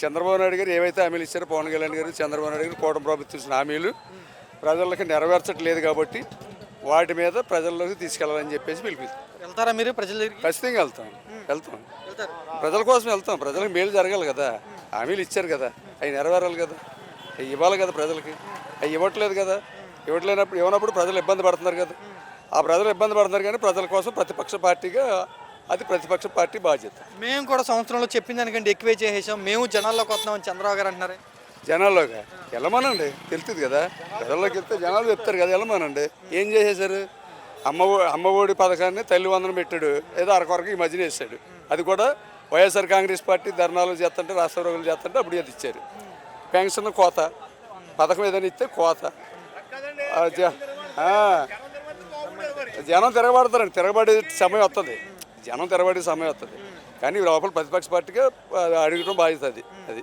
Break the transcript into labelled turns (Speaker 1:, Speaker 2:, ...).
Speaker 1: చంద్రబాబు నాయుడు గారు ఏవైతే హామీలు ఇచ్చారో పవన్ కళ్యాణ్ గారు చంద్రబాబు నాయుడు గారు కూటమి ప్రభుత్వం ఇచ్చిన హామీలు ప్రజలకు నెరవేర్చట్లేదు కాబట్టి వాటి మీద ప్రజల్లోకి తీసుకెళ్లాలని చెప్పేసి పిలిపిస్తాం.
Speaker 2: వెళ్తారా మీరు ప్రజల దగ్గరికి?
Speaker 1: ఖచ్చితంగా వెళ్తాం.
Speaker 2: వెళ్తారు.
Speaker 1: ప్రజల కోసం వెళ్తాం. ప్రజలకు మేలు జరగాలి కదా, హామీలు ఇచ్చారు కదా, అవి నెరవేరాలి కదా, అవి ఇవ్వాలి కదా ప్రజలకి. అవి ఇవ్వట్లేదు కదా, ఇవ్వనప్పుడు ప్రజలు ఇబ్బంది పడుతున్నారు కదా. ఆ ప్రజలు ఇబ్బంది పడుతున్నారు కానీ ప్రజల కోసం ప్రతిపక్ష పార్టీగా అది ప్రతిపక్ష పార్టీ బాధ్యత.
Speaker 2: మేము కూడా సంవత్సరంలో చెప్పిన దానికంటే ఎక్కువే చేసేసాం, మేము జనాల్లోకి వస్తున్నామని చంద్రబాబు గారు అంటున్నారు.
Speaker 1: జనాల్లోకి వెళ్ళమనండి, తెలుస్తుంది కదా. ప్రజల్లోకి వెళ్తే జనాలు చెప్తారు కదా, వెళ్ళమనండి. ఏం చేసేశారు? అమ్మఒడి పథకాన్ని తల్లి వందనం పెట్టాడు, ఏదో అరకొరకు ఈ మధ్యన వేసాడు. అది కూడా వైఎస్ఆర్ కాంగ్రెస్ పార్టీ ధర్నాలు చేస్తుంటే రాష్ట్రరోగులు చేస్తుంటే అప్పుడు అది ఇచ్చారు. పెన్షన్ కోత, పథకం ఏదైనా ఇస్తే కోత. జనం తిరగబడతారండి, తిరగబడే సమయం వస్తుంది, జనం తిరగబడే సమయం వస్తుంది. కానీ లోపల ప్రతిపక్ష పార్టీగా అడగడం బాధ్యత అది.